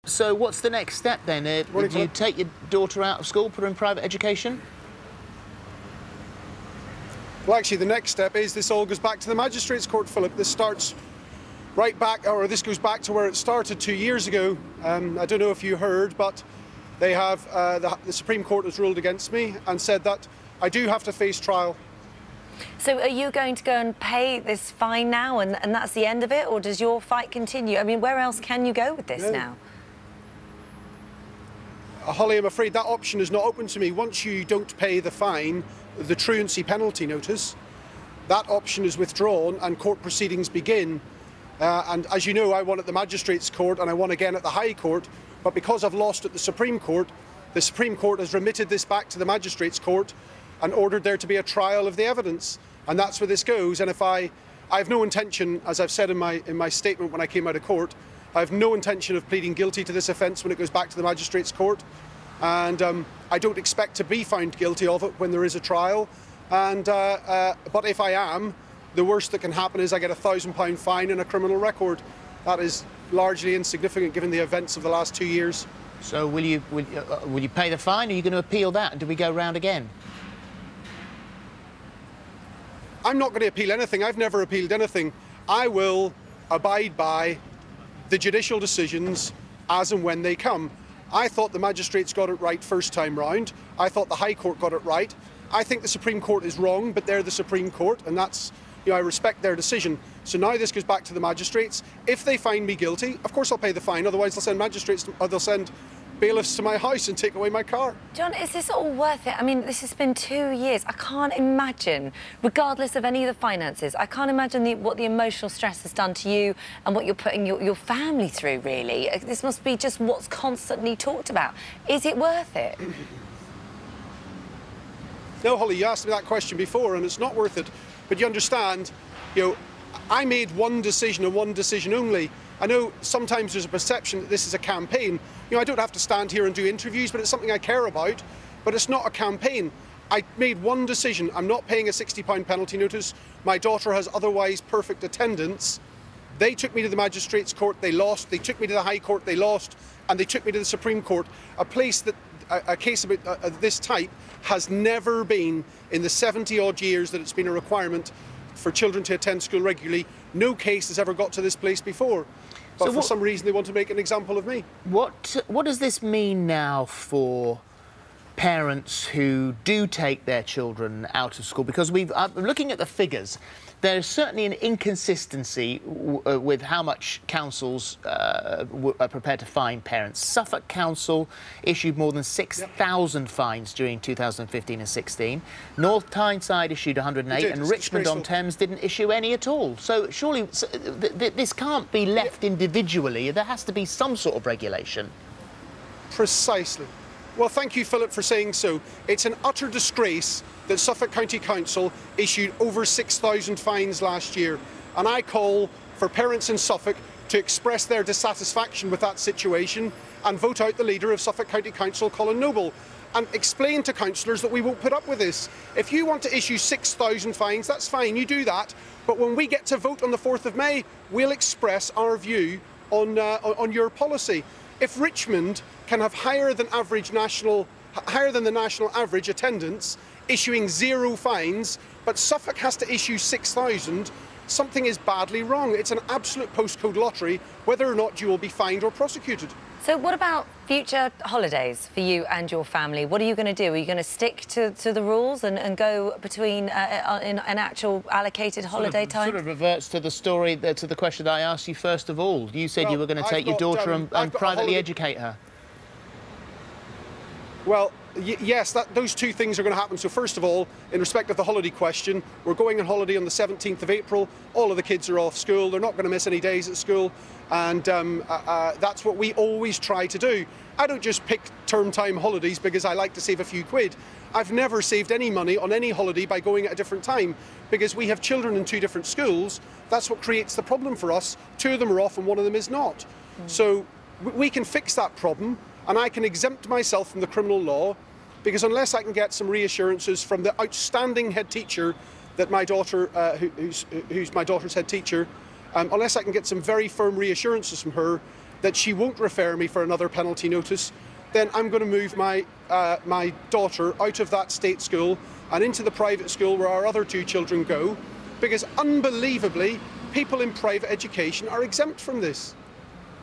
So what's the next step then? Do you take your daughter out of school, put her in private education? Well, actually, the next step is this all goes back to the Magistrates' Court, Philip. This starts right back, or this goes back to where it started 2 years ago. I don't know if you heard, but they have the Supreme Court has ruled against me and said that I do have to face trial. So are you going to go and pay this fine now and that's the end of it, or does your fight continue? I mean, where else can you go with this now? Holly, I'm afraid that option is not open to me. Once you don't pay the fine, the truancy penalty notice, that option is withdrawn and court proceedings begin. And as you know, I won at the Magistrates' Court and I won again at the High Court, but because I've lost at the Supreme Court has remitted this back to the Magistrates' Court and ordered there to be a trial of the evidence. And that's where this goes. And if I have no intention, as I've said in my statement when I came out of court, I have no intention of pleading guilty to this offence when it goes back to the Magistrates' Court. And I don't expect to be found guilty of it when there is a trial. And but if I am, the worst that can happen is I get a £1,000 fine and a criminal record. That is largely insignificant given the events of the last 2 years. So will you pay the fine, or are you going to appeal that, and do we go round again? I'm not going to appeal anything. I've never appealed anything. I will abide by the judicial decisions as and when they come. I thought the magistrates got it right first time round. I thought the High Court got it right. I think the Supreme Court is wrong, but they're the Supreme Court, and that's, you know, I respect their decision. So now this goes back to the magistrates. If they find me guilty, of course I'll pay the fine. Otherwise they'll send magistrates, or they'll send bailiffs to my house and take away my car. John, is this all worth it? I mean, this has been 2 years. I can't imagine, regardless of any of the finances, I can't imagine what the emotional stress has done to you and what you're putting your family through, really. This must be just what's constantly talked about. Is it worth it? No, Holly, you asked me that question before, and it's not worth it. But you understand, you know, I made one decision and one decision only. I know sometimes there's a perception that this is a campaign. You know, I don't have to stand here and do interviews, but it's something I care about. But it's not a campaign. I made one decision. I'm not paying a £60 penalty notice. My daughter has otherwise perfect attendance. They took me to the Magistrates' Court, they lost. They took me to the High Court, they lost. And they took me to the Supreme Court, a place that a case of this type has never been in the 70-odd years that it's been a requirement for children to attend school regularly. No case has ever got to this place before. But so for some reason they want to make an example of me. What does this mean now for parents who do take their children out of school? Because looking at the figures, there's certainly an inconsistency with how much councils are prepared to fine parents. Suffolk Council issued more than 6,000 fines during 2015 and 16. North Tyneside issued 108, and Richmond-on-Thames didn't issue any at all. So surely this can't be left individually. There has to be some sort of regulation. Precisely. Well, thank you, Philip, for saying so. It's an utter disgrace that Suffolk County Council issued over 6,000 fines last year. And I call for parents in Suffolk to express their dissatisfaction with that situation and vote out the leader of Suffolk County Council, Colin Noble, and explain to councillors that we won't put up with this. If you want to issue 6,000 fines, that's fine, you do that. But when we get to vote on the 4th of May, we'll express our view on your policy. If Richmond can have higher than the national average attendance, issuing 0 fines, but Suffolk has to issue 6,000, something is badly wrong. It's an absolute postcode lottery whether or not you will be fined or prosecuted. So what about future holidays for you and your family? What are you going to do? Are you going to stick to the rules and go between in an actual allocated holiday time? Sort of reverts to the story, to the question I asked you first of all. You said you were going to take your daughter and privately educate her. Well, yes, those two things are going to happen. So first of all, in respect of the holiday question, we're going on holiday on the 17th of April. All of the kids are off school. They're not going to miss any days at school. And that's what we always try to do. I don't just pick term time holidays because I like to save a few quid. I've never saved any money on any holiday by going at a different time because we have children in 2 different schools. That's what creates the problem for us. 2 of them are off and 1 of them is not. So we can fix that problem. And I can exempt myself from the criminal law because unless I can get some reassurances from the outstanding head teacher that my daughter, who's my daughter's head teacher, unless I can get some very firm reassurances from her, that she won't refer me for another penalty notice, then I'm going to move my daughter out of that state school and into the private school where our other 2 children go, because unbelievably, people in private education are exempt from this.